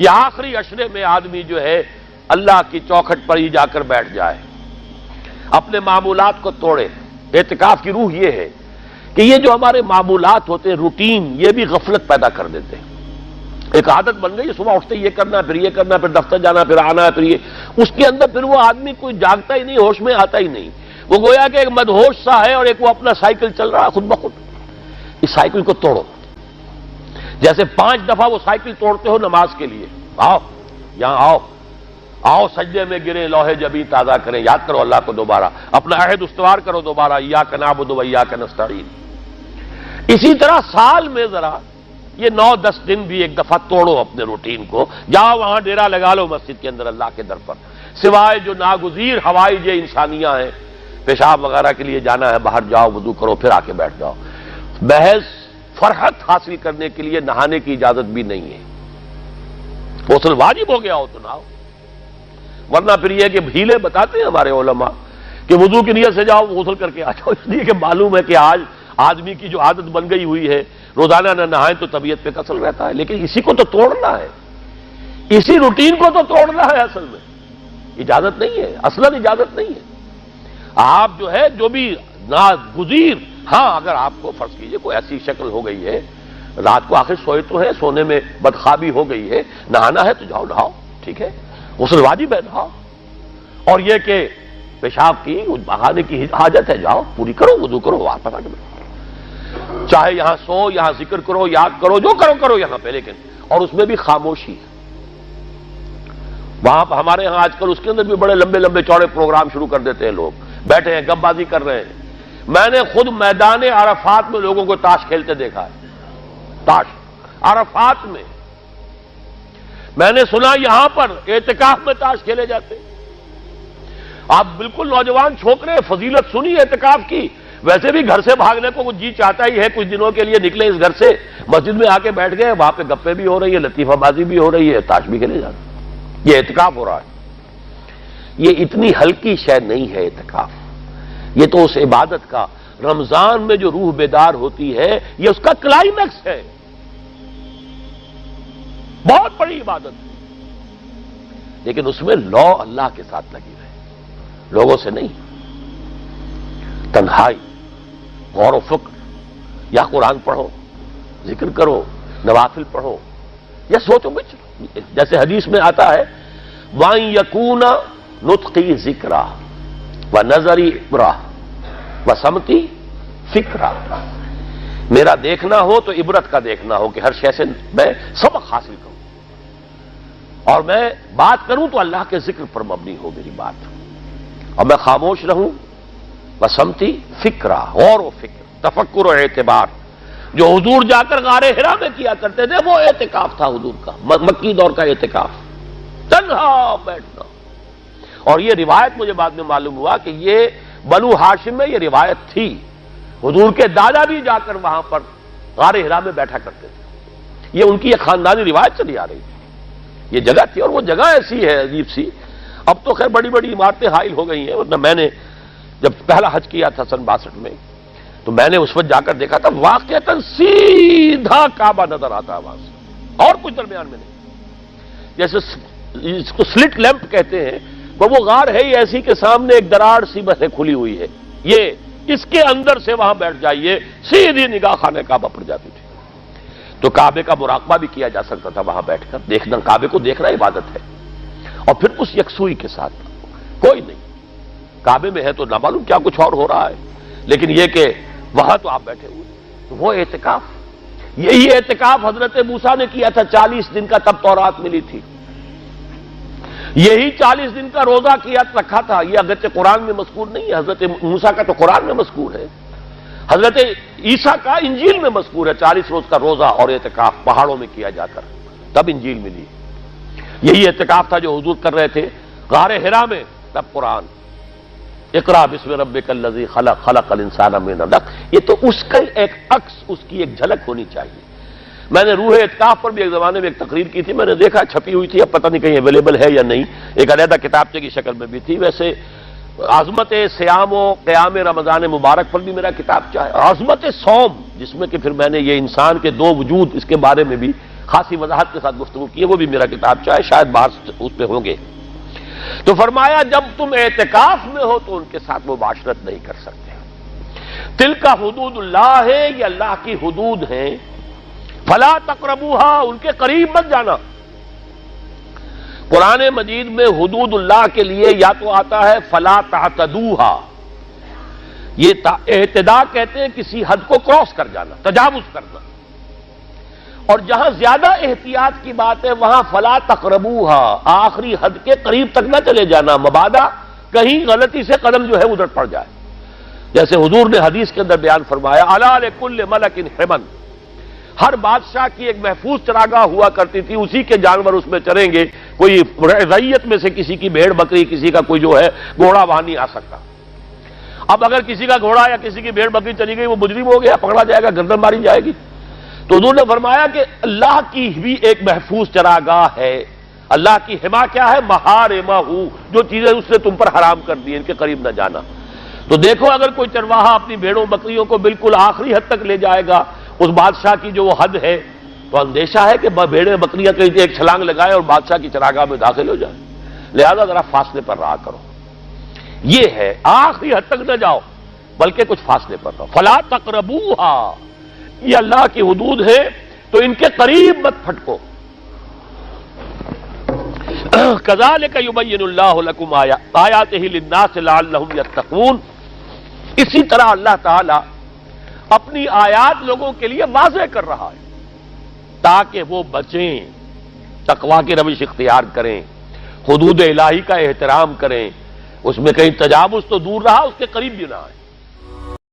یہ آخری عشرے میں آدمی جو ہے اللہ کی چوکھٹ پر ہی جا کر بیٹھ جائے، اپنے معمولات کو توڑے۔ اعتکاف کی روح یہ ہے کہ یہ جو ہمارے معمولات ہوتے ہیں، روٹین، یہ بھی غفلت پیدا کر دیتے ہیں۔ ایک عادت بن گئی، صبح اٹھتے یہ کرنا، پھر یہ کرنا، پھر دفتر جانا، پھر آنا، پھر یہ، اس کے اندر پھر وہ آدمی کوئی جاگتا ہی نہیں، ہوش میں آتا ہی نہیں۔ وہ گویا کہ ایک مدہوش سا ہے اور ایک وہ اپنا سائیکل چل رہا ہے خود بخود۔ اس سائیکل کو توڑو، جیسے 5 دفعہ وہ سائیکل توڑتے ہو نماز کے لیے۔ آؤ یہاں آؤ، آؤ سجدے میں گرے، لوح جبیں تازہ کریں، یاد کرو اللہ کو دوبارہ، اپنا عہد استوار کرو دوبارہ، ایاک نعبد و ایاک نستعین۔ اسی طرح سال میں ذرا یہ 9-10 دن بھی ایک دفعہ توڑو اپنے روٹین کو، جاؤ وہاں ڈیرا لگا لو مسجد کے اندر اللہ کے در پر، سوائے جو ناگزیر حوائج انسانیاں ہیں، پیشاب وغیرہ کے لیے جانا ہے باہر، جاؤ وضو کرو پھر آ کے بیٹھ جاؤ۔ محض فرحت حاصل کرنے کے لیے نہانے کی اجازت بھی نہیں ہے۔ غسل واجب ہو گیا ہو تو نہاؤ، ورنہ پھر یہ کہ بھیلے بتاتے ہیں ہمارے علماء کہ وضو کی نیت سے جاؤ غسل کر کے آ جاؤ، اس لیے کہ معلوم ہے کہ آج آدمی کی جو عادت بن گئی ہوئی ہے روزانہ نہ نہائیں تو طبیعت پہ کسل رہتا ہے، لیکن اسی کو تو توڑنا ہے، اسی روٹین کو تو توڑنا ہے۔ اصل میں اجازت نہیں ہے، اصلاً اجازت نہیں ہے۔ آپ جو ہے جو بھی ناگزیر، ہاں اگر آپ کو فرض کیجئے کوئی ایسی شکل ہو گئی ہے، رات کو آخر سوئے تو ہے، سونے میں بدخوابی ہو گئی ہے، نہانا ہے تو جاؤ نہاؤ، ٹھیک ہے، غسل واجب ہے نہاؤ۔ اور یہ کہ پیشاب کی بہانے کی حاجت ہے، جاؤ پوری کرو، وضو کرو، واپس آ کے بیٹھو۔ چاہے یہاں سو، یہاں ذکر کرو، یاد کرو، جو کرو کرو یہاں پہ، لیکن اور اس میں بھی خاموشی ہے۔ وہاں ہمارے ہاں آج کل اس کے اندر بھی بڑے لمبے لمبے چوڑے پروگرام شروع کر دیتے ہیں، لوگ بیٹھے ہیں گپ بازی کر رہے ہیں۔ میں نے خود میدان عرفات میں لوگوں کو تاش کھیلتے دیکھا ہے، تاش عرفات میں۔ میں نے سنا یہاں پر اعتکاف میں تاش کھیلے جاتے۔ آپ بالکل نوجوان چھوکرے، فضیلت سنی اعتکاف کی، ویسے بھی گھر سے بھاگنے کو کچھ جی چاہتا ہی ہے، کچھ دنوں کے لیے نکلے اس گھر سے، مسجد میں آ کے بیٹھ گئے، وہاں پہ گپے بھی ہو رہی ہے، لطیفہ بازی بھی ہو رہی ہے، تاش بھی کھیلے جاتے، یہ اعتکاف ہو رہا ہے۔ یہ اتنی ہلکی شے نہیں ہے اعتکاف، یہ تو اس عبادت کا، رمضان میں جو روح بیدار ہوتی ہے یہ اس کا کلائمیکس ہے، بہت بڑی عبادت ہے، لیکن اس میں لو اللہ کے ساتھ لگی رہے، لوگوں سے نہیں، تنہائی، غور و فکر، یا قرآن پڑھو، ذکر کرو، نوافل پڑھو، یا سوچو بچ، جیسے حدیث میں آتا ہے وَأَن يَكُونَ نُطْقِي ذِكْرًا وَنَظَرِي عِبْرَةً وَسَمْتِي فِكْرًا، میرا دیکھنا ہو تو عبرت کا دیکھنا ہو کہ ہر شے سے میں سبق حاصل کروں، اور میں بات کروں تو اللہ کے ذکر پر مبنی ہو میری بات، اور میں خاموش رہوں، وَسَمْتِي فِكْرًا، غور و فکر، تفکر و اعتبار، جو حضور جا کر غار حرا میں کیا کرتے تھے وہ اعتکاف تھا حضور کا، مکی دور کا اعتکاف، تنہا بیٹھنا۔ اور یہ روایت مجھے بعد میں معلوم ہوا کہ یہ بنو ہاشم میں یہ روایت تھی، حضور کے دادا بھی جا کر وہاں پر غار حرا میں بیٹھا کرتے تھے، یہ ان کی ایک خاندانی روایت چلی آ رہی تھی، یہ جگہ تھی، اور وہ جگہ ایسی ہے عجیب سی، اب تو خیر بڑی بڑی عمارتیں حائل ہو گئی ہیں، ورنہ میں نے جب پہلا حج کیا تھا سن 62 میں، تو میں نے اس وقت جا کر دیکھا تھا واقعتاً سیدھا کعبہ نظر آتا ہے وہاں سے، اور کچھ درمیان میں نہیں، جیسے اس کو سلٹ لیمپ کہتے ہیں، وہ غار ہے ہی ایسی کہ سامنے ایک دراڑ سی بس کھلی ہوئی ہے، یہ اس کے اندر سے وہاں بیٹھ جائیے سیدھی نگاہ خانہ کعبہ پڑ جاتی تھی، تو کعبے کا مراقبہ بھی کیا جا سکتا تھا وہاں بیٹھ کر، دیکھنا کعبے کو دیکھنا عبادت ہے، اور پھر اس یکسوئی کے ساتھ کوئی نہیں، کعبے میں ہے تو نہ معلوم کیا کچھ اور ہو رہا ہے، لیکن یہ کہ وہاں تو آپ بیٹھے ہوئے، تو وہ اعتکاف، یہی اعتکاف حضرت موسیٰ نے کیا تھا 40 دن کا، تب تورات ملی تھی، یہی 40 دن کا روزہ کیا رکھا تھا، یہ اگرچہ قرآن میں مذکور نہیں ہے، حضرت موسیٰ کا تو قرآن میں مذکور ہے، حضرت عیسیٰ کا انجیل میں مذکور ہے، 40 روز کا روزہ اور اعتکاف پہاڑوں میں کیا جا کر، تب انجیل ملی، یہی اعتکاف تھا جو حضور کر رہے تھے غار حرا میں، تب قرآن، اقرا بسم ربک الذی خلق خلق الانسان من علق، یہ تو اس کا ایک عکس، اس کی ایک جھلک ہونی چاہیے۔ میں نے روح اعتکاف پر بھی ایک زمانے میں ایک تقریر کی تھی، میں نے دیکھا چھپی ہوئی تھی، اب پتہ نہیں کہیں اویلیبل ہے یا نہیں، ایک علیحدہ کتابچے کی شکل میں بھی تھی، ویسے عظمت صیام و قیام رمضان مبارک پر بھی میرا کتابچہ ہے، اور عظمت صوم، جس میں کہ پھر میں نے یہ انسان کے 2 وجود اس کے بارے میں بھی خاصی وضاحت کے ساتھ گفتگو کی ہے، وہ بھی میرا کتاب چاہے شاید بات اس پہ ہوں گے۔ تو فرمایا جب تم اعتکاف میں ہو تو ان کے ساتھ مباشرت نہیں کر سکتے۔ تلک حدود اللہ ہے، یہ اللہ کی حدود ہیں، فلا تقربوها، ان کے قریب مت جانا۔ قرآن مجید میں حدود اللہ کے لیے یا تو آتا ہے فلا تعتدوها، یہ اعتداء کہتے ہیں کسی حد کو کراس کر جانا، تجاوز کرنا، اور جہاں زیادہ احتیاط کی بات ہے وہاں فلا تقربوها، آخری حد کے قریب تک نہ چلے جانا، مبادا کہیں غلطی سے قدم جو ہے ادھر پڑ جائے۔ جیسے حضور نے حدیث کے اندر بیان فرمایا الا لکل ملک حمن، ہر بادشاہ کی ایک محفوظ چراگاہ ہوا کرتی تھی، اسی کے جانور اس میں چریں گے، کوئی رعیت میں سے کسی کی بھیڑ بکری، کسی کا کوئی جو ہے گھوڑا وہاں نہیں آ سکتا۔ اب اگر کسی کا گھوڑا یا کسی کی بھیڑ بکری چلی گئی، وہ مجرم ہو گیا، پکڑا جائے گا، گردن ماری جائے گی۔ تو حضور نے فرمایا کہ اللہ کی بھی ایک محفوظ چراگاہ ہے۔ اللہ کی حما کیا ہے؟ محارمہ، جو چیزیں اس نے تم پر حرام کر دی، ان کے قریب نہ جانا۔ تو دیکھو اگر کوئی چرواہا اپنی بھیڑوں بکریوں کو بالکل آخری حد تک لے جائے گا، اس بادشاہ کی جو وہ حد ہے، تو اندیشہ ہے کہ بھیڑیں بکریاں کہیں ایک چھلانگ لگائے اور بادشاہ کی چراگاہ میں داخل ہو جائے، لہذا ذرا فاصلے پر رہا کرو۔ یہ ہے آخری حد تک نہ جاؤ بلکہ کچھ فاصلے پر رہو۔ فلا تقربوها، یہ اللہ کی حدود ہے تو ان کے قریب مت پھٹکو۔ کذالک یبین اللہ لکم آیاتہ للناس لعلہم یتقون، اسی طرح اللہ تعالی اپنی آیات لوگوں کے لیے واضح کر رہا ہے تاکہ وہ بچیں، تقوی کی روش اختیار کریں، حدود الہی کا احترام کریں، اس میں کہیں تجاوز تو دور رہا، اس کے قریب بھی نہ آئے۔